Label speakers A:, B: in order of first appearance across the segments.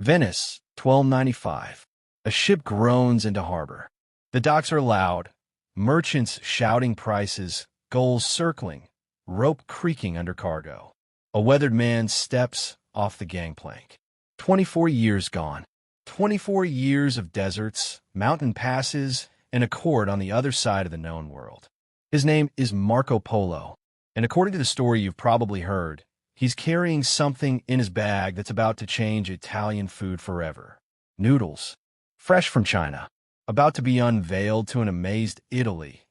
A: Venice, 1295. A ship groans into harbor. The docks are loud, merchants shouting prices, gulls circling, rope creaking under cargo. A weathered man steps off the gangplank. 24 years gone. 24 years of deserts, mountain passes, and a court on the other side of the known world. His name is Marco Polo, and according to the story you've probably heard, he's carrying something in his bag that's about to change Italian food forever. Noodles, fresh from China, about to be unveiled to an amazed Italy.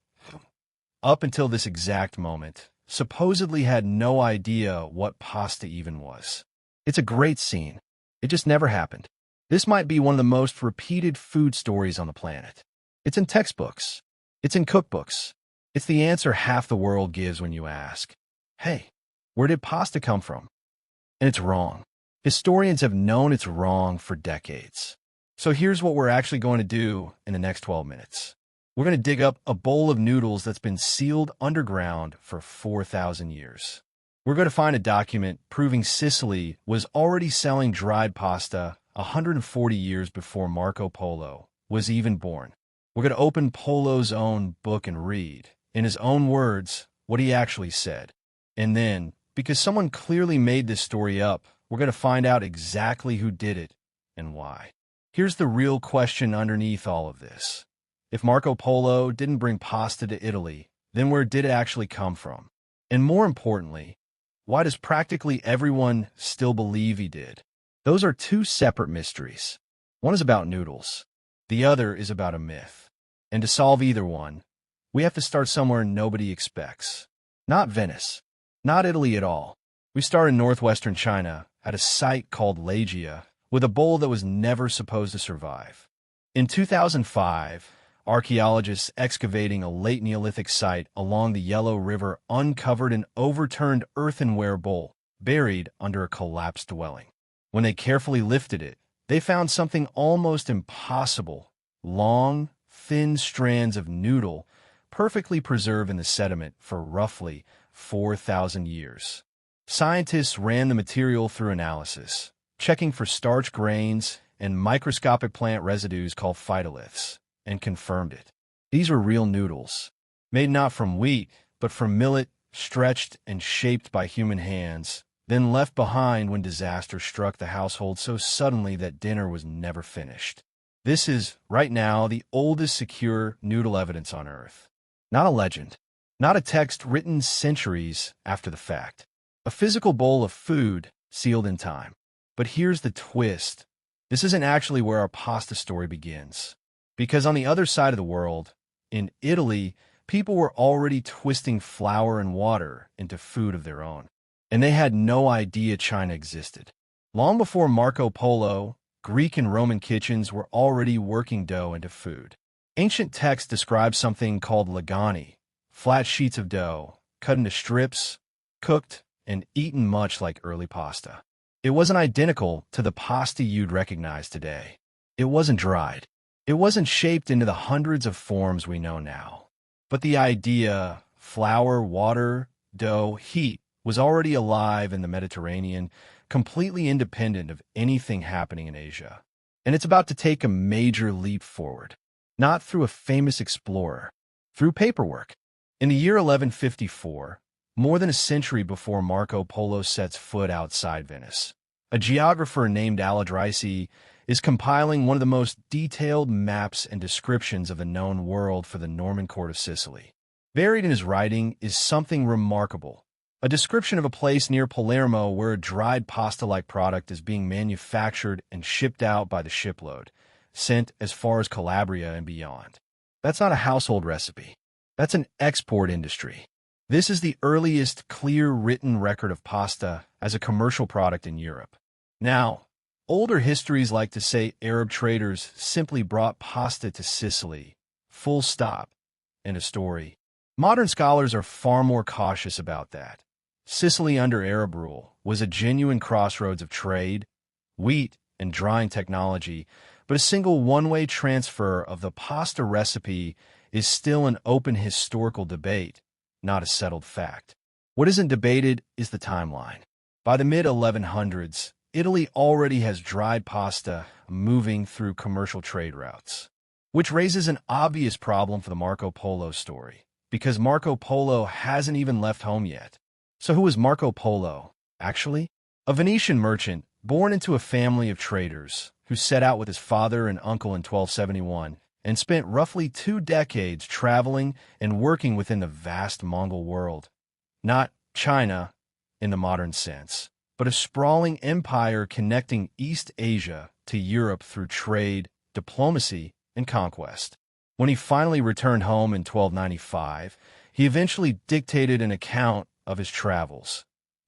A: Up until this exact moment, supposedly had no idea what pasta even was. It's a great scene. It just never happened. This might be one of the most repeated food stories on the planet. It's in textbooks. It's in cookbooks. It's the answer half the world gives when you ask, hey, where did pasta come from? And it's wrong. Historians have known it's wrong for decades. So here's what we're actually going to do in the next 12 minutes. We're going to dig up a bowl of noodles that's been sealed underground for 4,000 years. We're going to find a document proving Sicily was already selling dried pasta 140 years before Marco Polo was even born. We're going to open Polo's own book and read, in his own words, what he actually said. And then, because someone clearly made this story up, we're going to find out exactly who did it and why. Here's the real question underneath all of this. If Marco Polo didn't bring pasta to Italy, then where did it actually come from? And more importantly, why does practically everyone still believe he did? Those are two separate mysteries. One is about noodles. The other is about a myth. And to solve either one, we have to start somewhere nobody expects. Not Venice. Not Italy at all. We start in northwestern China at a site called Lagia with a bowl that was never supposed to survive. In 2005, archaeologists excavating a late Neolithic site along the Yellow River uncovered an overturned earthenware bowl buried under a collapsed dwelling. When they carefully lifted it, they found something almost impossible: long, thin strands of noodle perfectly preserved in the sediment for roughly 4,000 years. Scientists ran the material through analysis, checking for starch grains and microscopic plant residues called phytoliths, and confirmed it. These were real noodles, made not from wheat, but from millet, stretched and shaped by human hands, then left behind when disaster struck the household so suddenly that dinner was never finished. This is, right now, the oldest secure noodle evidence on Earth. Not a legend, not a text written centuries after the fact. A physical bowl of food sealed in time. But here's the twist. This isn't actually where our pasta story begins. Because on the other side of the world, in Italy, people were already twisting flour and water into food of their own. And they had no idea China existed. Long before Marco Polo, Greek and Roman kitchens were already working dough into food. Ancient texts describe something called lagani, flat sheets of dough, cut into strips, cooked, and eaten much like early pasta. It wasn't identical to the pasta you'd recognize today. It wasn't dried. It wasn't shaped into the hundreds of forms we know now. But the idea, flour, water, dough, heat, was already alive in the Mediterranean, completely independent of anything happening in Asia. And it's about to take a major leap forward. Not through a famous explorer, through paperwork. In the year 1154, more than a century before Marco Polo sets foot outside Venice, a geographer named Al-Idrisi is compiling one of the most detailed maps and descriptions of the known world for the Norman court of Sicily. Buried in his writing is something remarkable, a description of a place near Palermo where a dried pasta-like product is being manufactured and shipped out by the shipload, sent as far as Calabria and beyond. That's not a household recipe. That's an export industry. This is the earliest clear written record of pasta as a commercial product in Europe. Now, older histories like to say Arab traders simply brought pasta to Sicily, full stop, end of story. Modern scholars are far more cautious about that. Sicily under Arab rule was a genuine crossroads of trade, wheat, and drying technology, but a single one-way transfer of the pasta recipe is still an open historical debate, not a settled fact. What isn't debated is the timeline. By the mid-1100s, Italy already has dried pasta moving through commercial trade routes, which raises an obvious problem for the Marco Polo story, because Marco Polo hasn't even left home yet. So who was Marco Polo, actually? A Venetian merchant born into a family of traders who set out with his father and uncle in 1271 and spent roughly 2 decades traveling and working within the vast Mongol world. Not China in the modern sense, but a sprawling empire connecting East Asia to Europe through trade, diplomacy, and conquest. When he finally returned home in 1295, he eventually dictated an account of his travels,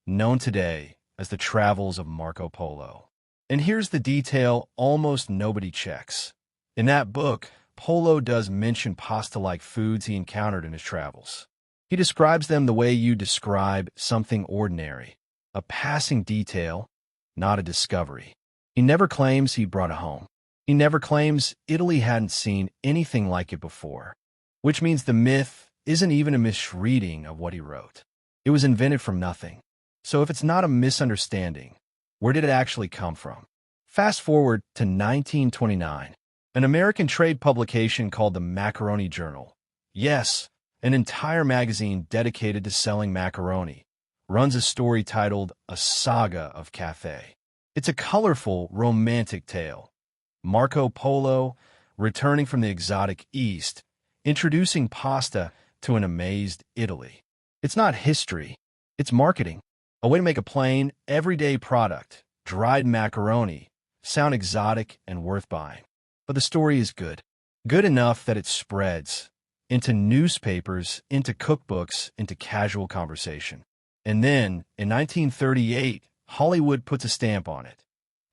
A: known today as the Travels of Marco Polo. And here's the detail almost nobody checks. In that book, Polo does mention pasta-like foods he encountered in his travels. He describes them the way you describe something ordinary, a passing detail, not a discovery. He never claims he brought it home. He never claims Italy hadn't seen anything like it before, which means the myth isn't even a misreading of what he wrote. It was invented from nothing. So if it's not a misunderstanding, where did it actually come from? Fast forward to 1929. An American trade publication called the Macaroni Journal, yes, an entire magazine dedicated to selling macaroni, runs a story titled A Saga of Cathay. It's a colorful, romantic tale. Marco Polo, returning from the exotic East, introducing pasta to an amazed Italy. It's not history, it's marketing. A way to make a plain, everyday product, dried macaroni, sound exotic and worth buying. But the story is good. Good enough that it spreads into newspapers, into cookbooks, into casual conversation. And then, in 1938, Hollywood puts a stamp on it.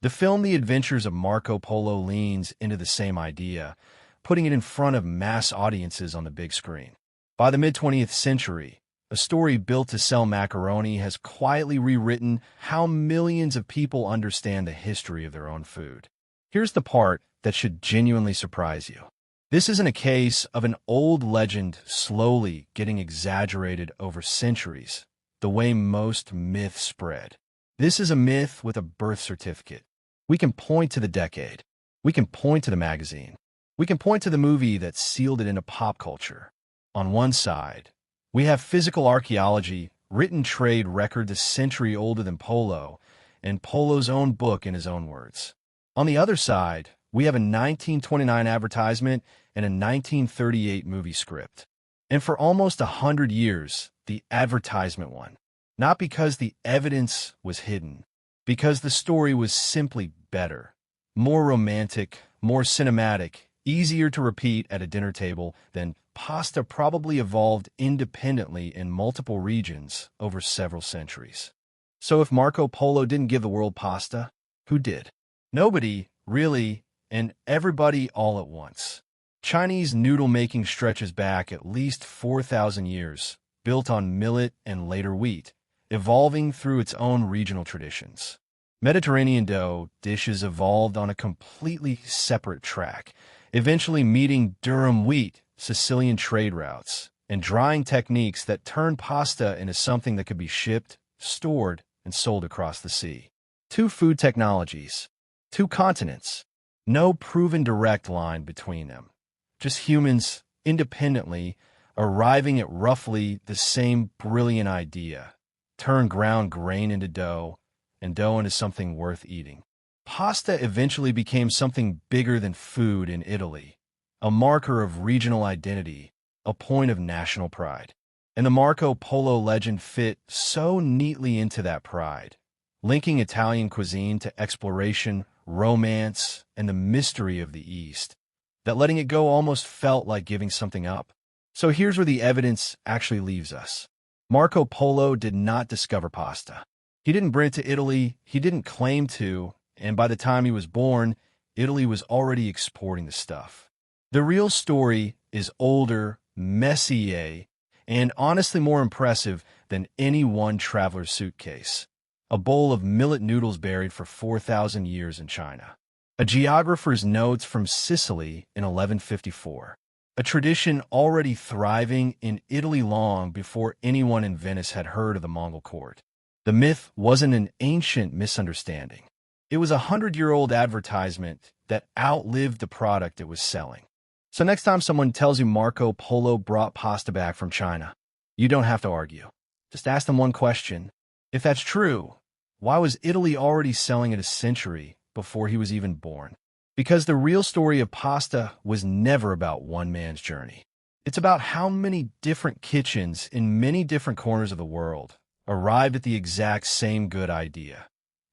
A: The film The Adventures of Marco Polo leans into the same idea, putting it in front of mass audiences on the big screen. By the mid-20th century, a story built to sell macaroni has quietly rewritten how millions of people understand the history of their own food. Here's the part that should genuinely surprise you. This isn't a case of an old legend slowly getting exaggerated over centuries, the way most myths spread. This is a myth with a birth certificate. We can point to the decade. We can point to the magazine. We can point to the movie that sealed it into pop culture. On one side, we have physical archaeology, written trade record a century older than Polo, and Polo's own book in his own words. On the other side, we have a 1929 advertisement and a 1938 movie script. And for almost 100 years, the advertisement won. Not because the evidence was hidden, because the story was simply better, more romantic, more cinematic, easier to repeat at a dinner table than pasta probably evolved independently in multiple regions over several centuries. So if Marco Polo didn't give the world pasta, who did? Nobody, really, and everybody all at once. Chinese noodle-making stretches back at least 4,000 years, built on millet and later wheat, evolving through its own regional traditions. Mediterranean dough dishes evolved on a completely separate track, eventually meeting durum wheat, Sicilian trade routes, and drying techniques that turned pasta into something that could be shipped, stored, and sold across the sea. 2 food technologies, 2 continents, no proven direct line between them. Just humans, independently, arriving at roughly the same brilliant idea. Turn ground grain into dough, and dough into something worth eating. Pasta eventually became something bigger than food in Italy, a marker of regional identity, a point of national pride. And the Marco Polo legend fit so neatly into that pride, linking Italian cuisine to exploration, romance, and the mystery of the East, that letting it go almost felt like giving something up. So here's where the evidence actually leaves us. Marco Polo did not discover pasta. He didn't bring it to Italy, he didn't claim to, and by the time he was born, Italy was already exporting the stuff. The real story is older, messier, and honestly more impressive than any one traveler's suitcase. A bowl of millet noodles buried for 4,000 years in China. A geographer's notes from Sicily in 1154. A tradition already thriving in Italy long before anyone in Venice had heard of the Mongol court. The myth wasn't an ancient misunderstanding. It was a 100-year-old advertisement that outlived the product it was selling. So next time someone tells you Marco Polo brought pasta back from China, you don't have to argue. Just ask them one question. If that's true, why was Italy already selling it a century before he was even born? Because the real story of pasta was never about one man's journey. It's about how many different kitchens in many different corners of the world arrived at the exact same good idea,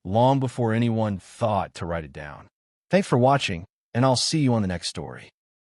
A: long before anyone thought to write it down. Thanks for watching, and I'll see you on the next story.